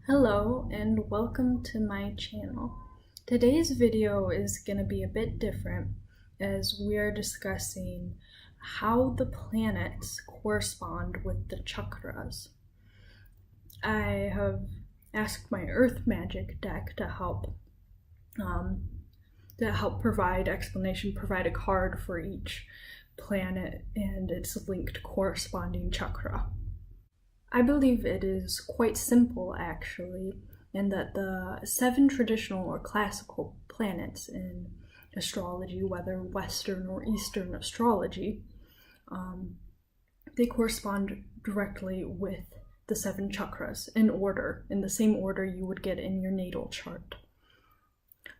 Hello and welcome to my channel. Today's video is going to be a bit different as we are discussing how the planets correspond with the chakras. I have asked my Earth Magic deck to help provide explanation, provide a card for each planet and its linked corresponding chakra. I believe it is quite simple actually, and that the 7 traditional or classical planets in astrology, whether Western or Eastern astrology, they correspond directly with the 7 chakras in order, in the same order you would get in your natal chart.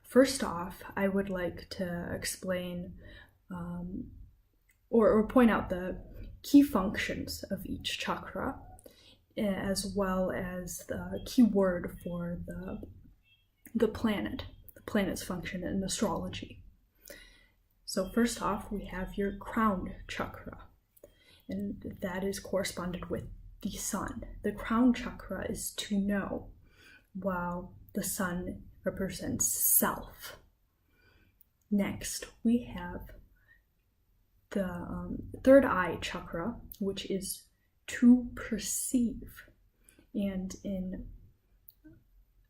First off, I would like to explain or point out the key functions of each chakra, as well as the key word for the planet's function in astrology. So first off, we have your crown chakra, and that is corresponded with the sun. The crown chakra is to know, while the sun represents self. Next, we have the third eye chakra, which is to perceive, and in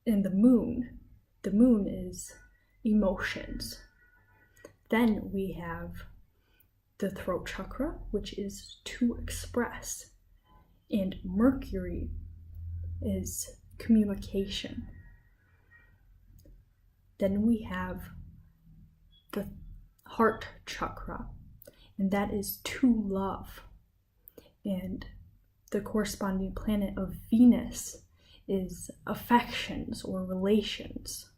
the moon is emotions. Then we have the throat chakra, which is to express, and Mercury is communication. Then we have the heart chakra, and that is to love, and the corresponding planet of Venus is affections or relations.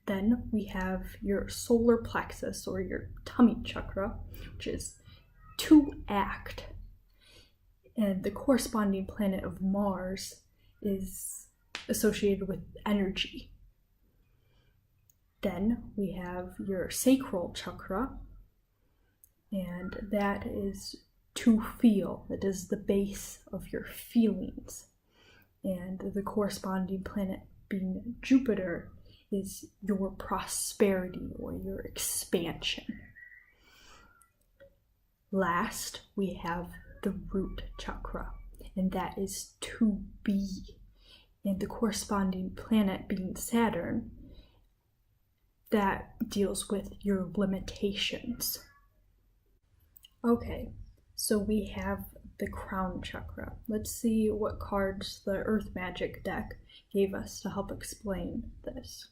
Then we have your solar plexus or your tummy chakra, which is to act, and the corresponding planet of Mars is associated with energy. Then we have your sacral chakra, and that is to feel. It is the base of your feelings, and the corresponding planet being Jupiter is your prosperity or your expansion. Last, we have the root chakra, and that is to be, and the corresponding planet being Saturn, that deals with your limitations. Okay, so we have the crown chakra. Let's see what cards the Earth Magic deck gave us to help explain this.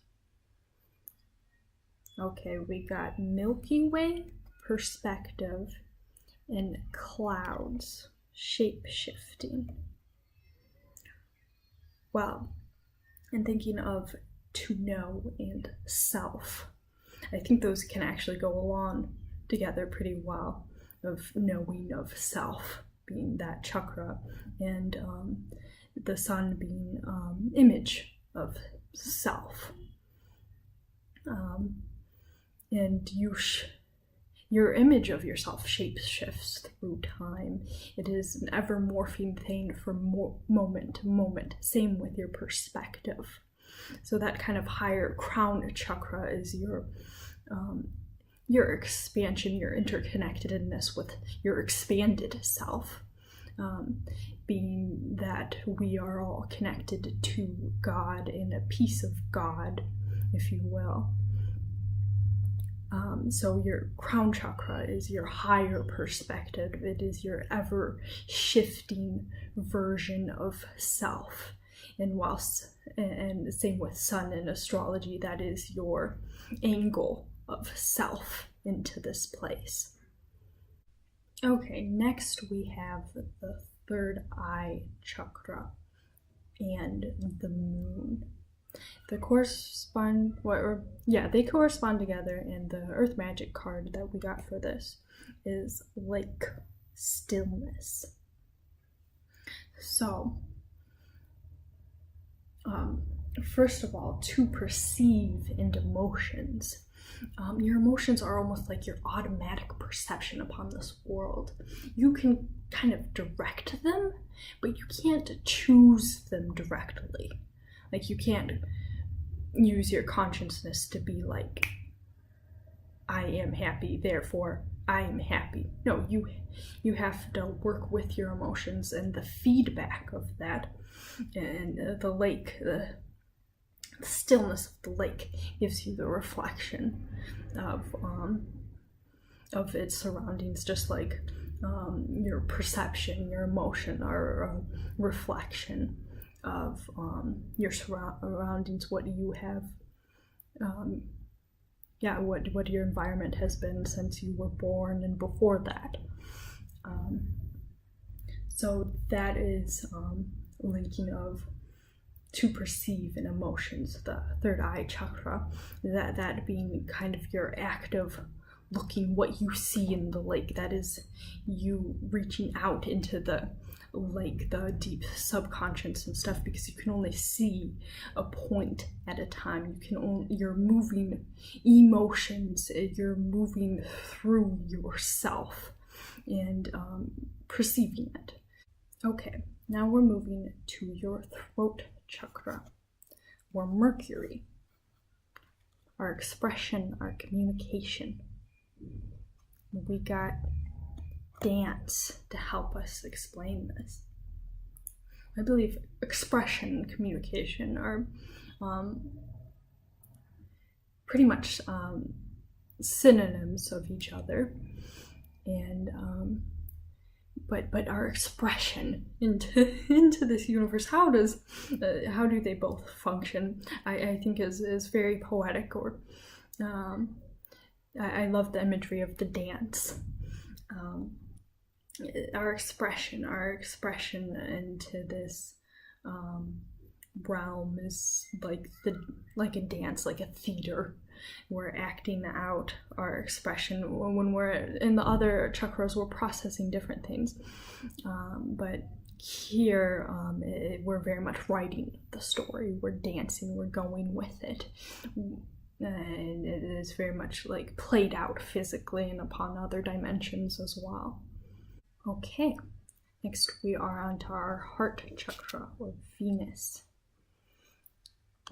Okay, we got Milky Way, perspective, and clouds, shape-shifting. Well, I'm thinking of to know and self. I think those can actually go along together pretty well, of knowing of self being that chakra, and the sun being image of self. And your image of yourself shape-shifts through time. It is an ever-morphing thing from moment to moment. Same with your perspective. So that kind of higher crown chakra is your expansion, your interconnectedness with your expanded self, being that we are all connected to God and a piece of God, if you will. So your crown chakra is your higher perspective. It is your ever-shifting version of self. And same with sun in astrology, that is your angle of self into this place. Okay, next we have the third eye chakra and the moon. They correspond together, and the Earth Magic card that we got for this is like stillness. So, first of all, to perceive into emotions. Your emotions are almost like your automatic perception upon this world. You can kind of direct them, but you can't choose them directly. Like, you can't use your consciousness to be like, I am happy, therefore I am happy. No, you have to work with your emotions and the feedback of that. And the lake, the stillness of the lake gives you the reflection of its surroundings, just like your perception, your emotion are a reflection of your surroundings, what you have, what your environment has been since you were born and before that. So that is linking of to perceive and emotions, the third eye chakra, that being kind of your active looking, what you see in the lake. That is you reaching out into the lake, the deep subconscious and stuff, because you can only see a point at a time. You're moving emotions, you're moving through yourself and perceiving it. Okay, now we're moving to your throat chakra, or Mercury, our expression, our communication. We got dance to help us explain this. I believe expression and communication are pretty much synonyms of each other, and but our expression into this universe, how do they both function? I think is very poetic, or I love the imagery of the dance. Our expression into this realm is like a dance, like a theater. We're acting out our expression. When we're in the other chakras, we're processing different things, but here we're very much writing the story. We're dancing, we're going with it, and it is very much like played out physically and upon other dimensions as well. Okay, next we are onto our heart chakra, or Venus.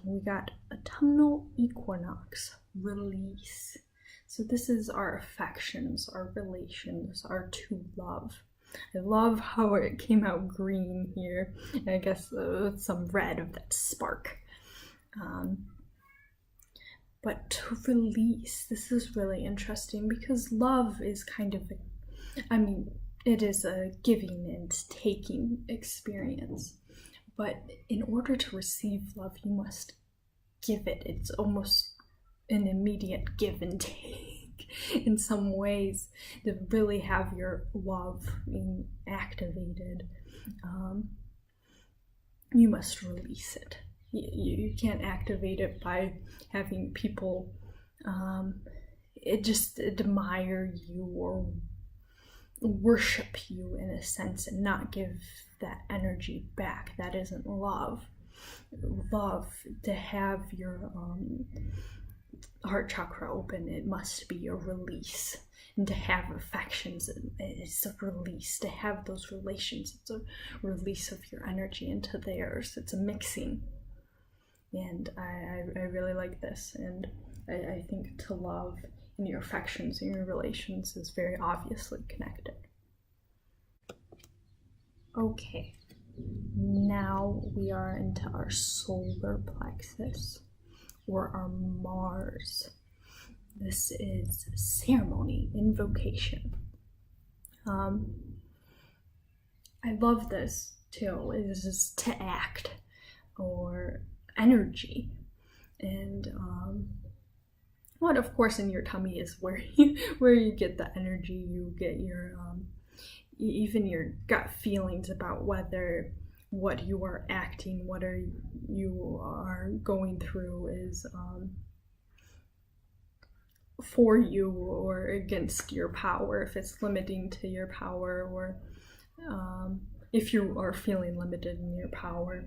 We got autumnal equinox, release. So this is our affections, our relations, our true love. I love how it came out green here. I guess with some red of that spark. But to release, this is really interesting, because love is kind of, it is a giving and taking experience. But in order to receive love, you must give it. It's almost an immediate give and take in some ways, to really have your love being activated. You must release it. You can't activate it by having people admire you or worship you in a sense and not give that energy back. That isn't love. Love, to have your heart chakra open, it must be a release. And to have affections, it's a release. To have those relations, it's a release of your energy into theirs. It's a mixing. And I really like this. And I think to love and your affections and your relations is very obviously connected. Okay, now we are into our solar plexus, or our Mars. This is ceremony, invocation. I love this too. It is to act, or energy. And what, of course, in your tummy is where you get the energy. You get your even your gut feelings about whether what you are acting, what you are going through is for you or against your power, if it's limiting to your power, or if you are feeling limited in your power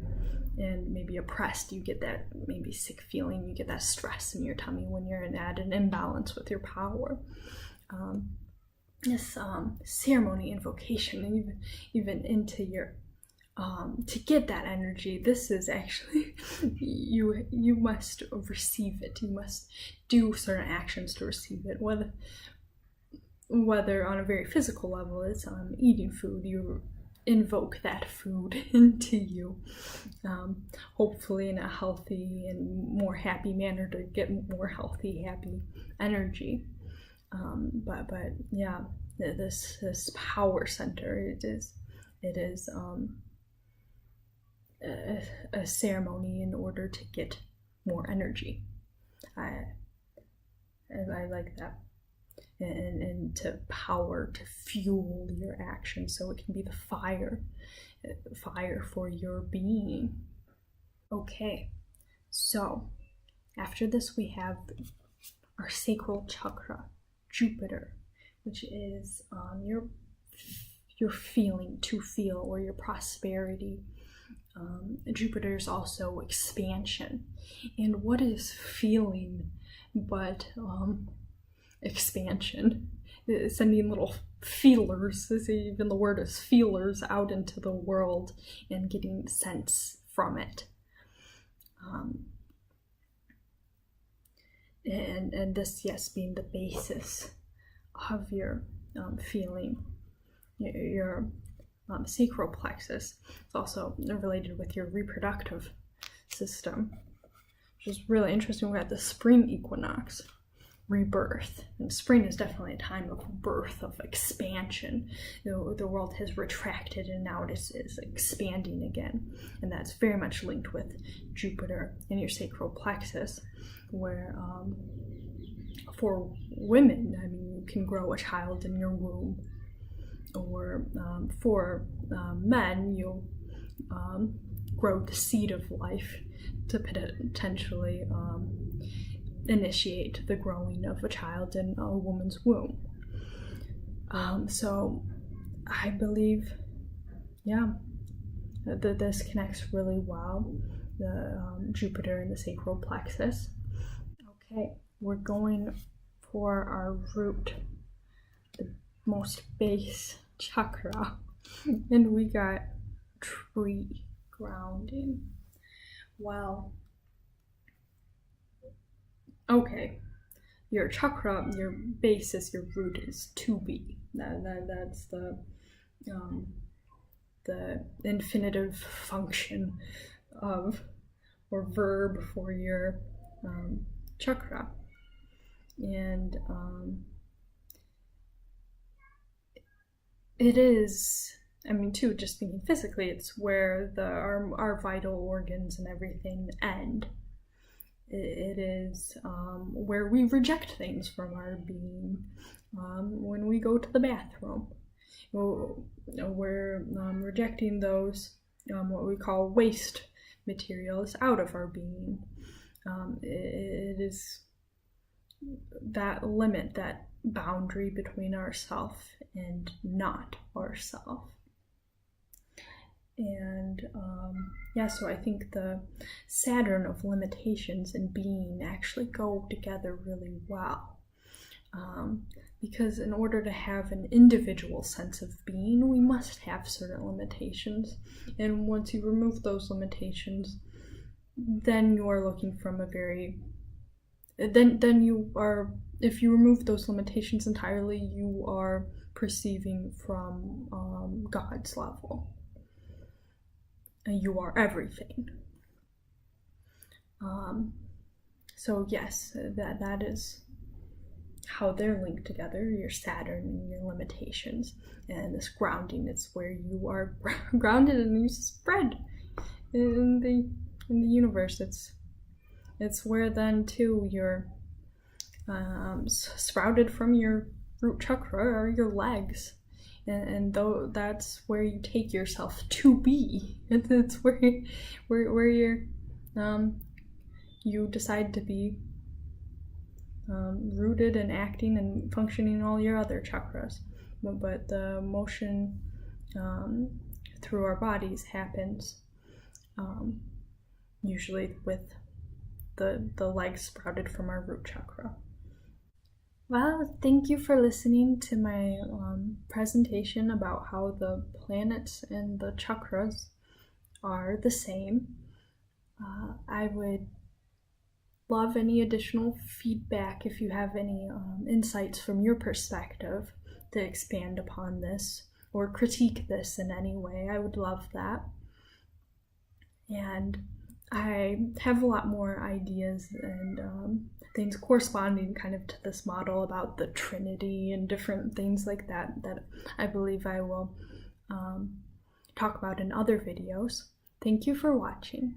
and maybe oppressed, you get that maybe sick feeling, you get that stress in your tummy when you're at an imbalance with your power. this ceremony invocation, and even into your to get that energy. This is actually you must receive it. You must do certain actions to receive it. Whether on a very physical level, it's eating food. You invoke that food into you, hopefully in a healthy and more happy manner to get more healthy, happy energy. But yeah, this power center, it is a ceremony in order to get more energy. I like that. And to power, to fuel your action, so it can be the fire for your being. Okay, so after this we have our sacral chakra, Jupiter, which is your feeling, to feel, or your prosperity. Jupiter is also expansion. And what is feeling but expansion? Sending little feelers, even the word is feelers, out into the world and getting sense from it. And this, yes, being the basis of your feeling, your sacral plexus. It's also related with your reproductive system, which is really interesting. We got the spring equinox, rebirth, and spring is definitely a time of birth, of expansion. The world has retracted and now it is expanding again, and that's very much linked with Jupiter and your sacral plexus, where for women, I mean, you can grow a child in your womb, or for men, you'll grow the seed of life to potentially initiate the growing of a child in a woman's womb. So I believe, yeah, that this connects really well, the Jupiter and the sacral plexus. Okay, we're going for our root, the most base chakra, and we got tree grounding. Wow. Okay, your chakra, your basis, your root is to be. That's the infinitive function of, or verb for your chakra. And it is, I mean, too, just thinking physically, it's where our vital organs and everything end. It is where we reject things from our being. When we go to the bathroom, we're rejecting those, what we call waste materials, out of our being. It is that limit, that boundary between ourself and not ourself. And yeah, so I think the Saturn of limitations and being actually go together really well. Because in order to have an individual sense of being, we must have certain limitations. And once you remove those limitations, then you are looking from a very, then you are, if you remove those limitations entirely, you are perceiving from God's level. You are everything. So yes, that is how they're linked together, your Saturn and your limitations. And this grounding, it's where you are grounded and you spread in the universe. It's where then too you're sprouted from your root chakra or your legs. And though that's where you take yourself to be. It's where you're you decide to be rooted and acting and functioning in all your other chakras. But the motion through our bodies happens usually with the legs sprouted from our root chakra. Well, thank you for listening to my presentation about how the planets and the chakras are the same. I would love any additional feedback if you have any insights from your perspective to expand upon this or critique this in any way. I would love that. And I have a lot more ideas and things corresponding kind of to this model about the Trinity and different things like that I believe I will talk about in other videos. Thank you for watching.